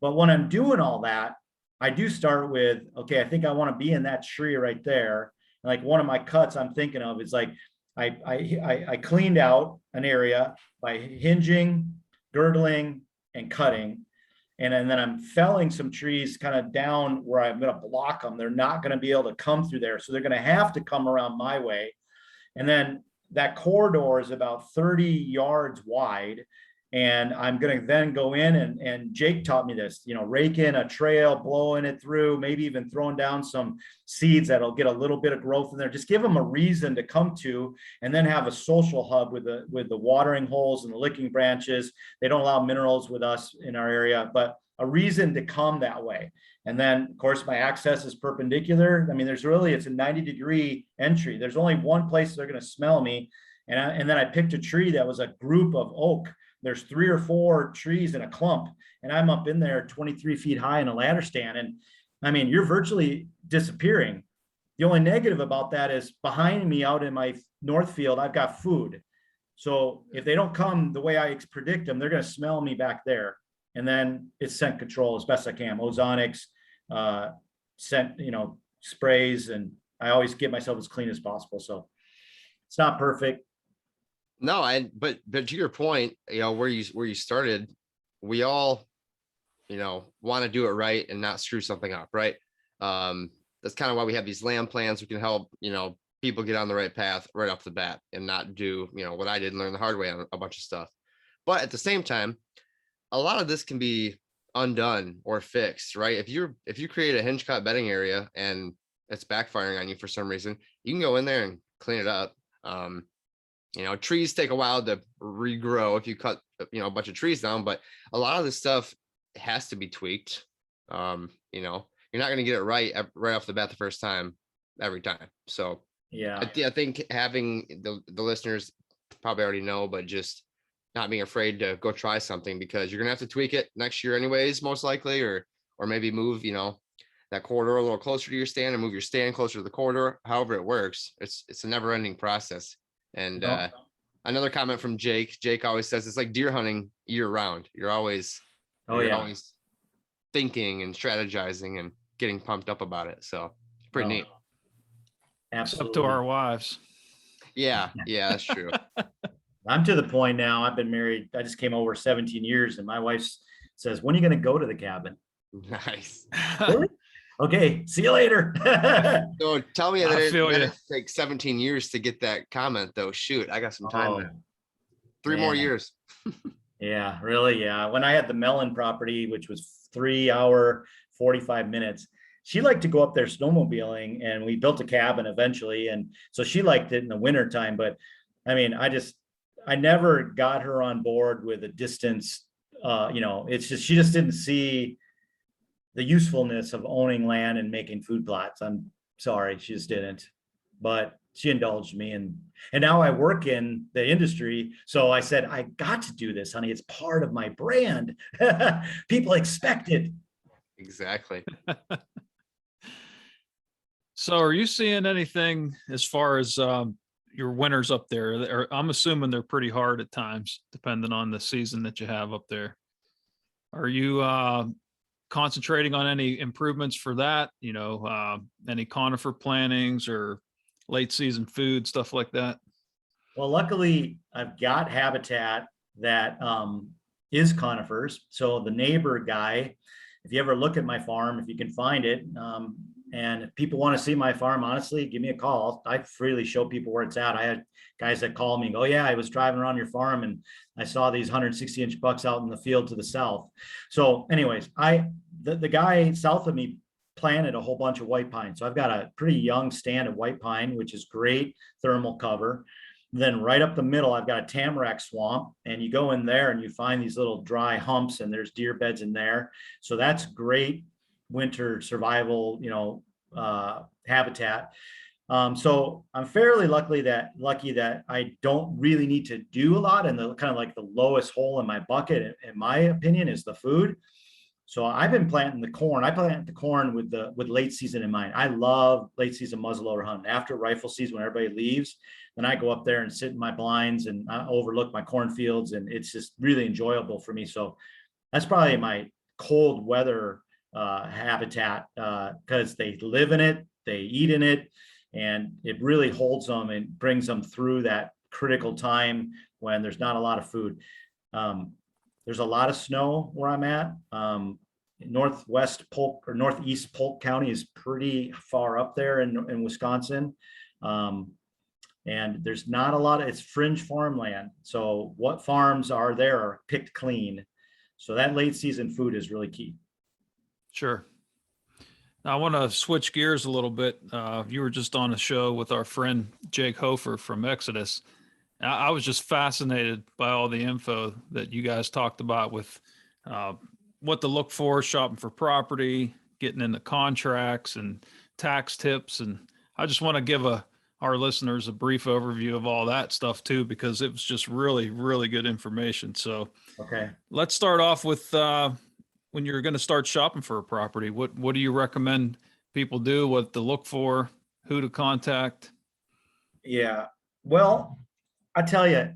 But when I'm doing all that, I do start with, okay, I think I want to be in that tree right there. And like one of my cuts I'm thinking of is like, I cleaned out an area by hinging, girdling, and cutting. And then I'm felling some trees kind of down where I'm going to block them. They're not going to be able to come through there. So they're going to have to come around my way. And then that corridor is about 30 yards wide. And I'm going to then go in and Jake taught me this, rake in a trail, blowing it through, maybe even throwing down some seeds that'll get a little bit of growth in there. Just give them a reason to come to, and then have a social hub with the watering holes and the licking branches. They don't allow minerals with us in our area, but a reason to come that way. And then of course my access is perpendicular. I mean, it's a 90-degree entry. There's only one place they're going to smell me. And then I picked a tree that was a group of oak. There's 3 or 4 trees in a clump, and I'm up in there 23 feet high in a ladder stand. And I mean, you're virtually disappearing. The only negative about that is behind me out in my north field, I've got food. So if they don't come the way I predict them, they're going to smell me back there. And then it's scent control as best I can. Ozonics, scent, sprays, and I always get myself as clean as possible. So it's not perfect. No, but to your point, where you started, we all, want to do it right and not screw something up, right? That's kind of why we have these land plans. We can help, people get on the right path right off the bat and not do, what I did and learn the hard way on a bunch of stuff. But at the same time, a lot of this can be undone or fixed, right? If you create a hinge cut bedding area and it's backfiring on you for some reason, you can go in there and clean it up. Trees take a while to regrow if you cut, a bunch of trees down, but a lot of this stuff has to be tweaked. You're not going to get it right off the bat the first time, every time. So yeah, I think having the listeners probably already know, but just not being afraid to go try something, because you're going to have to tweak it next year anyways, most likely, or maybe move, that corridor a little closer to your stand and move your stand closer to the corridor. However it works, it's a never ending process. And another comment from Jake. Jake always says it's like deer hunting year round. You're always always thinking and strategizing and getting pumped up about it. So it's pretty neat. Absolutely. Up to our wives. Yeah, that's true. I'm to the point now. I've been married. I just came over 17 years, and my wife says, "When are you going to go to the cabin?" Nice. Really? Okay, see you later. So tell me that it takes 17 years to get that comment, though. Shoot, I got some time now. 3 more years. Yeah, really. Yeah. When I had the Mellon property, which was 3-hour, 45 minutes, she liked to go up there snowmobiling, and we built a cabin eventually. And so she liked it in the winter time. But I mean, I never got her on board with a distance. It's just, she just didn't see the usefulness of owning land and making food plots. I'm sorry, she just didn't, but she indulged me. And now I work in the industry. So I said, I got to do this, honey. It's part of my brand. People expect it. Exactly. So are you seeing anything as far as your winters up there? I'm assuming they're pretty hard at times, depending on the season that you have up there. Are you concentrating on any improvements for that? Any conifer plantings or late season food, stuff like that? Well, luckily I've got habitat that is conifers. So the neighbor guy, if you ever look at my farm, if you can find it, and if people want to see my farm, honestly, give me a call. I freely show people where it's at. I had guys that call me and go, yeah, I was driving around your farm and I saw these 160-inch bucks out in the field to the south. So anyways, the guy south of me planted a whole bunch of white pine. So I've got a pretty young stand of white pine, which is great thermal cover. Then right up the middle, I've got a tamarack swamp, and you go in there and you find these little dry humps, and there's deer beds in there. So that's great winter survival, habitat. So I'm fairly lucky that I don't really need to do a lot. And the kind of like the lowest hole in my bucket, in my opinion, is the food. So I've been planting the corn. I plant the corn with late season in mind. I love late season muzzleloader hunting. After rifle season, when everybody leaves, then I go up there and sit in my blinds and I overlook my cornfields, and it's just really enjoyable for me. So that's probably my cold weather habitat, because they live in it, they eat in it, and it really holds them and brings them through that critical time when there's not a lot of food. There's a lot of snow where I'm at. Northeast Polk County is pretty far up there in Wisconsin. And there's not a lot of, it's fringe farmland. So what farms are there are picked clean. So that late season food is really key. Sure. Now, I want to switch gears a little bit. You were just on a show with our friend Jake Hofer from Exodus. I was just fascinated by all the info that you guys talked about with what to look for, shopping for property, getting into contracts and tax tips. And I just want to give our listeners a brief overview of all that stuff too, because it was just really, really good information. So Okay. let's start off with when you're going to start shopping for a property. What do you recommend people do? What to look for? Who to contact? Yeah. Well, I tell you,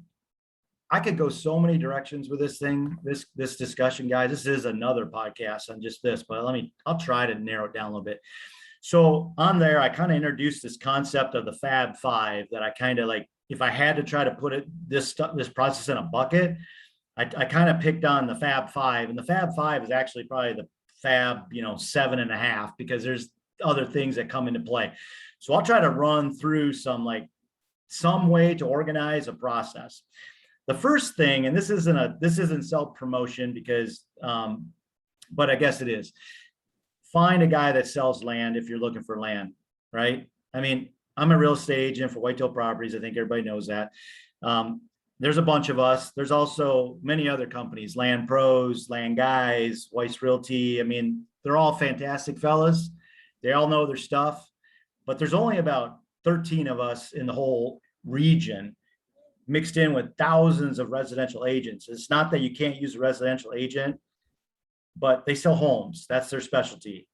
I could go so many directions with this thing, this discussion, guys. This is another podcast on just this, but I'll try to narrow it down a little bit. So on there, I kind of introduced this concept of the Fab Five that I kind of like, if I had to try to put this process in a bucket, I kind of picked on the Fab Five, and the Fab Five is actually probably the Fab, 7.5, because there's other things that come into play. So I'll try to run through some way to organize a process. The first thing, and this isn't self-promotion because, but I guess it is. Find a guy that sells land if you're looking for land, right? I mean, I'm a real estate agent for Whitetail Properties. I think everybody knows that. There's a bunch of us. There's also many other companies, Land Pros, Land Guys, Weiss Realty. I mean, they're all fantastic fellas. They all know their stuff, but there's only about 13 of us in the whole region, mixed in with thousands of residential agents. It's not that you can't use a residential agent, but they sell homes. That's their specialty.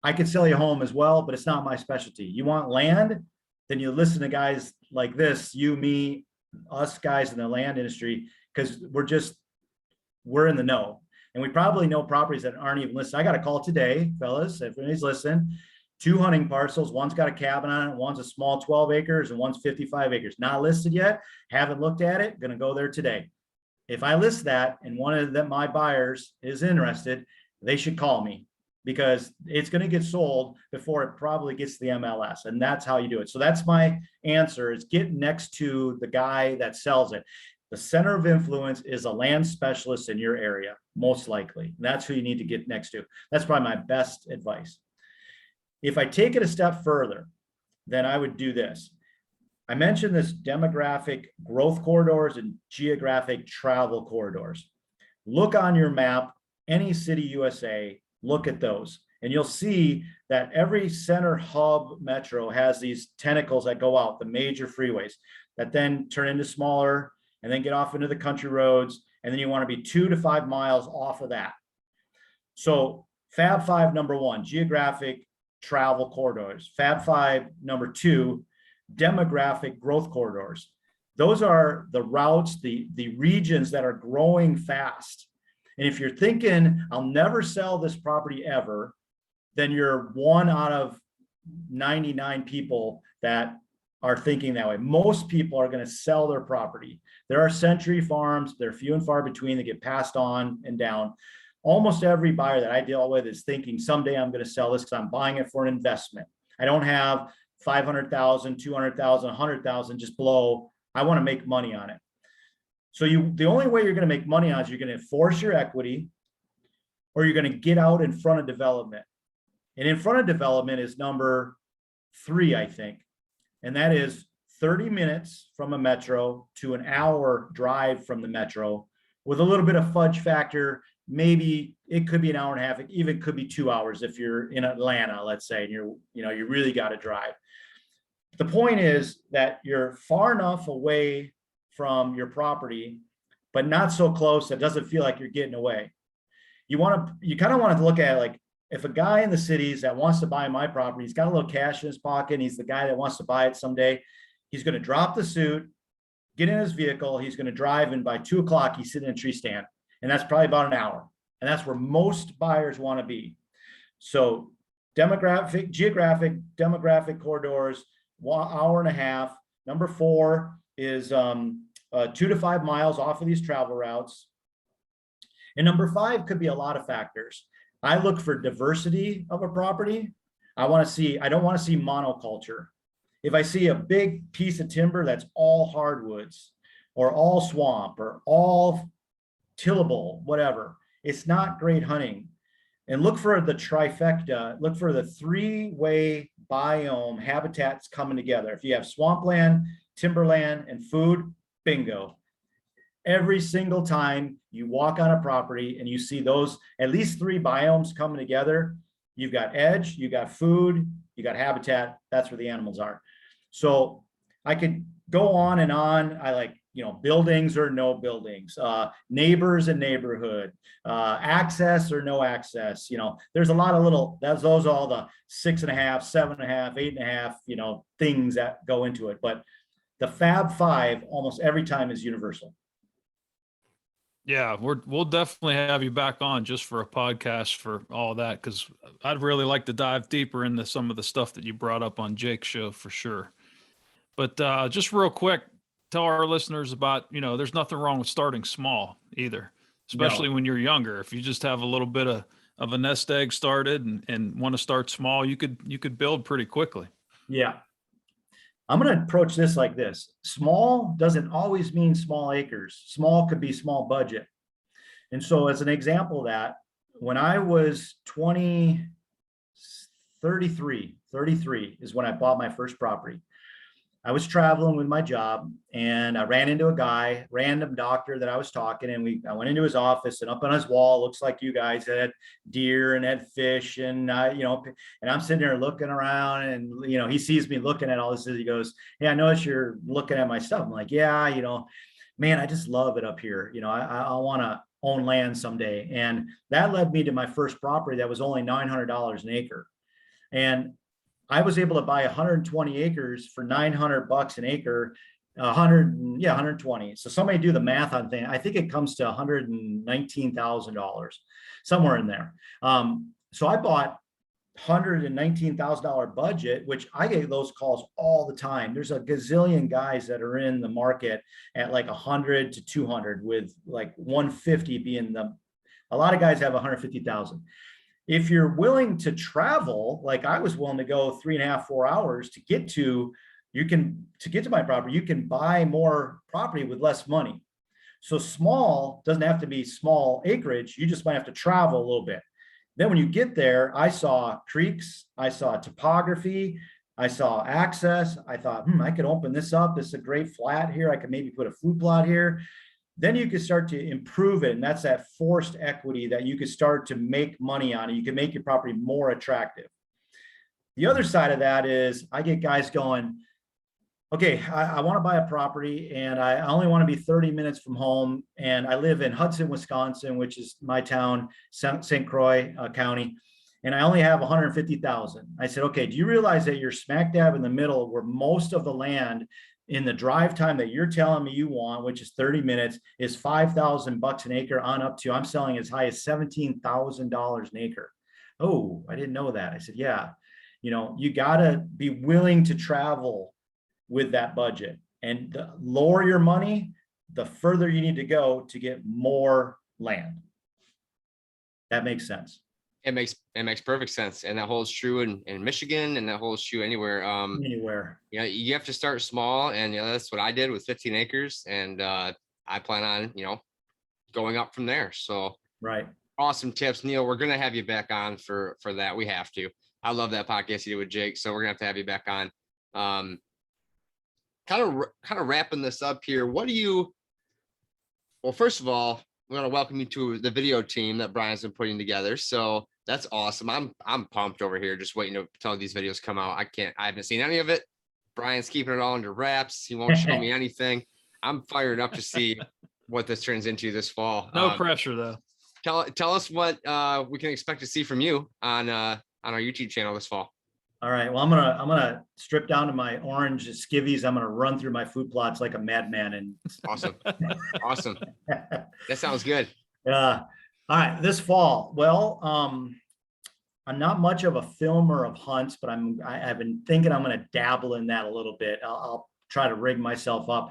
I could sell you a home as well, but it's not my specialty. You want land? Then you listen to guys like this, you, me, us guys in the land industry, because we're in the know. And we probably know properties that aren't even listed. I got a call today, fellas, if anybody's listening, 2 hunting parcels. One's got a cabin on it. One's a small 12 acres and one's 55 acres. Not listed yet. Haven't looked at it. Going to go there today. If I list that and one of them, my buyers is interested, they should call me, because it's going to get sold before it probably gets to the MLS. And that's how you do it. So that's my answer, is get next to the guy that sells it. The center of influence is a land specialist in your area, most likely. That's who you need to get next to. That's probably my best advice. If I take it a step further, then I would do this. I mentioned this demographic growth corridors and geographic travel corridors. Look on your map, any city USA, look at those, and you'll see that every center hub metro has these tentacles that go out, the major freeways that then turn into smaller and then get off into the country roads. And then you want to be 2 to 5 miles off of that. So Fab Five, number 1, geographic travel corridors. Fab Five, number 2, demographic growth corridors. Those are the routes, the regions that are growing fast. And if you're thinking, I'll never sell this property ever, then you're 1 out of 99 people that are thinking that way. Most people are going to sell their property. There are century farms, they're few and far between, that get passed on and down. Almost every buyer that I deal with is thinking, someday I'm going to sell this because I'm buying it for an investment. I don't have 500,000, 200,000, 100,000 just below. I want to make money on it. So the only way you're going to make money on it is you're going to force your equity, or you're going to get out in front of development. And in front of development is number 3, I think. And that is 30 minutes from a metro to an hour drive from the metro, with a little bit of fudge factor. Maybe it could be an hour and a half. It even could be 2 hours if you're in Atlanta, let's say, and you really got to drive. The point is that you're far enough away from your property, but not so close that doesn't feel like you're getting away. You kind of want to look at it like, if a guy in the cities that wants to buy my property, he's got a little cash in his pocket, and he's the guy that wants to buy it someday, he's going to drop the suit, get in his vehicle, he's going to drive, and by 2 o'clock, he's sitting in a tree stand. And that's probably about an hour. And that's where most buyers want to be. So geographic demographic corridors, 1 hour and a half. Number 4 is 2 to 5 miles off of these travel routes. And number 5 could be a lot of factors. I look for diversity of a property. I don't want to see monoculture. If I see a big piece of timber that's all hardwoods or all swamp or all tillable, whatever, it's not great hunting. And look for the trifecta, look for the three-way biome habitats coming together. If you have swampland, timberland, and food, bingo. Every single time you walk on a property and you see those at least three biomes coming together, you've got edge, you got food, you got habitat. That's where the animals are. So I could go on and on. I like, buildings or no buildings, neighbors and neighborhood, access or no access. There's a lot of those are all the 6.5, 7.5, 8.5, things that go into it. But the Fab Five almost every time is universal. Yeah, we'll definitely have you back on just for a podcast for all that, because I'd really like to dive deeper into some of the stuff that you brought up on Jake's show for sure. But just real quick, tell our listeners about, there's nothing wrong with starting small either, especially when you're younger. If you just have a little bit of a nest egg started and want to start small, you could build pretty quickly. Yeah. I'm going to approach this like this. Small doesn't always mean small acres. Small could be small budget. And so as an example of that, when I was 33 is when I bought my first property. I was traveling with my job and I ran into a guy, random doctor that I was talking, and I went into his office, and up on his wall, looks like you guys had deer and had fish, and and I'm sitting there looking around, and he sees me looking at all this. He goes, "Hey, I noticed you're looking at my stuff." I'm like, "Yeah, man, I just love it up here. I want to own land someday." And that led me to my first property that was only $900 an acre. And I was able to buy 120 acres for $900 an acre, 120. So somebody do the math on thing. I think it comes to $119,000, somewhere in there. So I bought $119,000 budget, which I get those calls all the time. There's a gazillion guys that are in the market at like 100 to 200, with like 150 being a lot of guys have 150,000. If you're willing to travel, like I was willing to go 3.5, 4 hours to get to my property, you can buy more property with less money. So small doesn't have to be small acreage. You just might have to travel a little bit. Then when you get there, I saw creeks, I saw topography, I saw access. I thought, I could open this up. This is a great flat here. I could maybe put a food plot here. Then you could start to improve it. And that's that forced equity that you could start to make money on. And you can make your property more attractive. The other side of that is I get guys going, okay, I want to buy a property and I only want to be 30 minutes from home. And I live in Hudson, Wisconsin, which is my town, St. Croix County. And I only have 150,000. I said, okay, do you realize that you're smack dab in the middle where most of the land in the drive time that you're telling me you want, which is 30 minutes, is $5,000 an acre on up to, I'm selling as high as $17,000 an acre. Oh, I didn't know that. I said, yeah, you got to be willing to travel with that budget, and the lower your money, the further you need to go to get more land. That makes sense. It makes perfect sense, and that holds true in Michigan, and that holds true anywhere. Anywhere. You have to start small, and that's what I did with 15 acres, and I plan on going up from there. So right, awesome tips, Neil. We're gonna have you back on for that. We have to. I love that podcast you did with Jake, so we're gonna have you back on. Kind of wrapping this up here. Well, first of all, we're going to welcome you to the video team that Brian's been putting together. So that's awesome. I'm pumped over here, just waiting until these videos come out. I haven't seen any of it. Brian's keeping it all under wraps. He won't show me anything. I'm fired up to see what this turns into this fall. No pressure though. Tell us what we can expect to see from you on our YouTube channel this fall. All right. Well, I'm gonna strip down to my orange skivvies. I'm gonna run through my food plots like a madman. And awesome. That sounds good. All right. This fall, well, I'm not much of a filmer of hunts, but I've been thinking I'm gonna dabble in that a little bit. I'll try to rig myself up.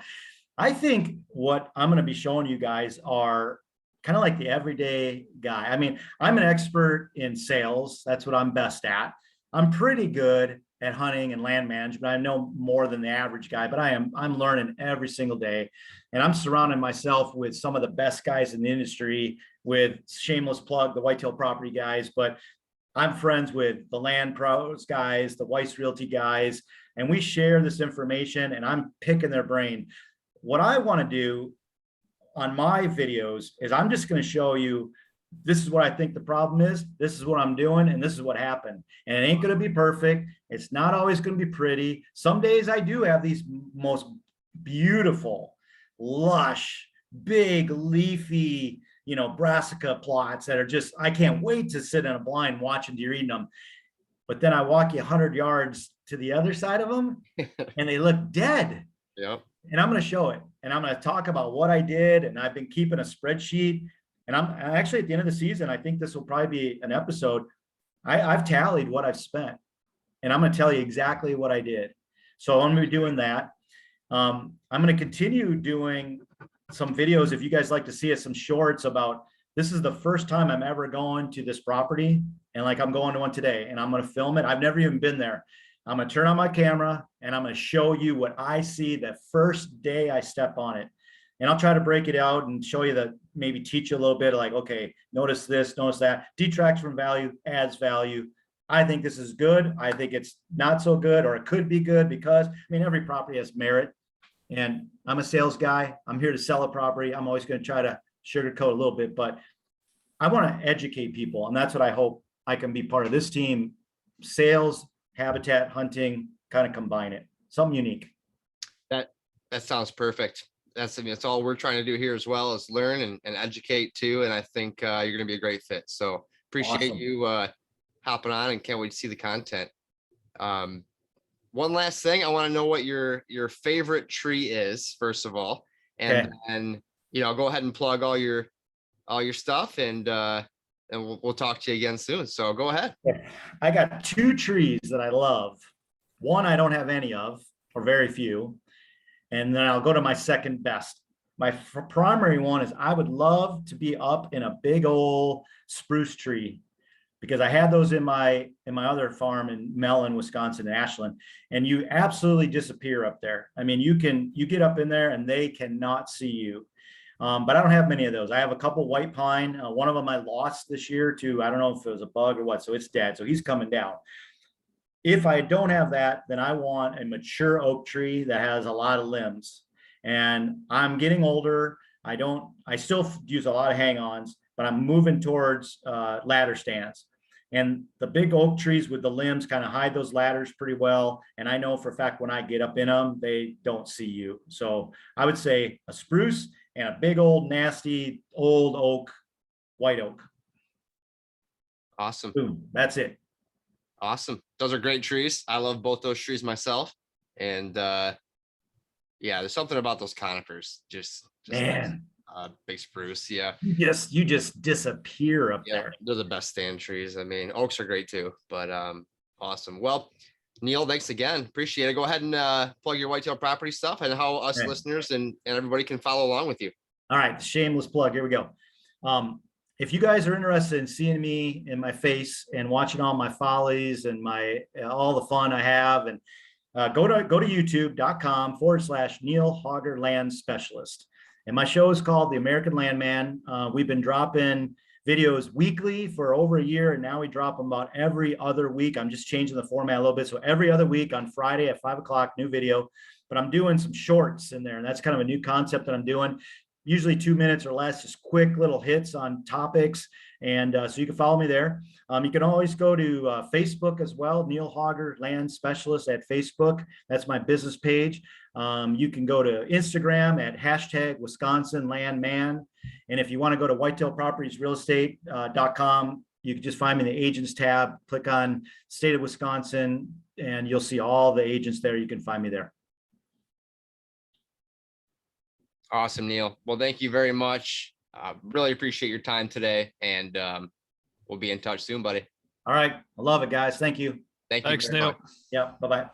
I think what I'm gonna be showing you guys are kind of like the everyday guy. I mean, I'm an expert in sales. That's what I'm best at. I'm pretty good at hunting and land management. I know more than the average guy, but I'm learning every single day. And I'm surrounding myself with some of the best guys in the industry, with shameless plug, the Whitetail Property guys, but I'm friends with the Land Pros guys, the Weiss Realty guys, and we share this information and I'm picking their brain. What I want to do on my videos is I'm just going to show you, this is what I think the problem is, this is what I'm doing, and this is what happened. And it ain't going to be perfect. It's not always going to be pretty. Some days I do have these most beautiful, lush, big, leafy, brassica plots that are just, I can't wait to sit in a blind watching deer eating them. But then I walk you 100 yards to the other side of them and they look dead. Yep. And I'm going to show it. And I'm going to talk about what I did. And I've been keeping a spreadsheet. And I'm actually, at the end of the season, I think this will probably be an episode. I've tallied what I've spent. And I'm going to tell you exactly what I did. So I'm going to be doing that. I'm going to continue doing some videos, if you guys like to see it, some shorts about, this is the first time I'm ever going to this property. And like, I'm going to one today and I'm going to film it. I've never even been there. I'm going to turn on my camera and I'm going to show you what I see the first day I step on it. And I'll try to break it out and show you that, maybe teach you a little bit like, okay, notice this, notice that, detracts from value, adds value. I think this is good. I think it's not so good, or it could be good, because every property has merit. And I'm a sales guy. I'm here to sell a property. I'm always going to try to sugarcoat a little bit, but I want to educate people. And that's what I hope I can be part of this team. Sales, habitat, hunting, kind of combine it. Something unique. That sounds perfect. That's all we're trying to do here as well, is learn and educate too. And I think you're going to be a great fit. So appreciate you hopping on, and can't wait to see the content. One last thing, I want to know what your favorite tree is, first of all, and then go ahead and plug all your stuff, and we'll talk to you again soon. So go ahead. I got 2 trees that I love. One I don't have any of, or very few, and then I'll go to my second best. My primary one is, I would love to be up in a big old spruce tree, because I had those in my other farm in Mellon, Wisconsin, Ashland, and you absolutely disappear up there. You get up in there and they cannot see you. But I don't have many of those. I have a couple white pine. One of them I lost this year to, I don't know if it was a bug or what, so it's dead. So he's coming down. If I don't have that, then I want a mature oak tree that has a lot of limbs. And I'm getting older. I still use a lot of hang-ons, but I'm moving towards ladder stands. And the big oak trees with the limbs kind of hide those ladders pretty well. And I know for a fact when I get up in them, they don't see you. So I would say a spruce and a big old nasty old oak, white oak. Awesome. Boom. That's it. Awesome. Those are great trees. I love both those trees myself. And yeah, there's something about those conifers. Just Man. Big spruce. Yeah. You just disappear up there. They're the best stand trees. Oaks are great too, but awesome. Well, Neil, thanks again. Appreciate it. Go ahead and plug your Whitetail Property stuff and how us listeners and everybody can follow along with you. All right. Shameless plug. Here we go. If you guys are interested in seeing me in my face and watching all my follies and all the fun I have, and go to youtube.com/Neil Hauger Land Specialist. And my show is called The American Landman. We've been dropping videos weekly for over a year, and now we drop them about every other week. I'm just changing the format a little bit. So every other week on Friday at 5 o'clock, new video. But I'm doing some shorts in there, and that's kind of a new concept that I'm doing. Usually 2 minutes or less, just quick little hits on topics. And so you can follow me there. You can always go to Facebook as well, Neil Hauger Land Specialist at Facebook. That's my business page. You can go to Instagram at #WisconsinLandman. And if you want to go to whitetailpropertiesrealestate.com, you can just find me in the agents tab, click on state of Wisconsin, and you'll see all the agents there. You can find me there. Awesome, Neil. Well, thank you very much. Really appreciate your time today, and we'll be in touch soon, buddy. All right. I love it, guys. Thank you. Thank you. Thanks, Neil. Yeah. Bye-bye.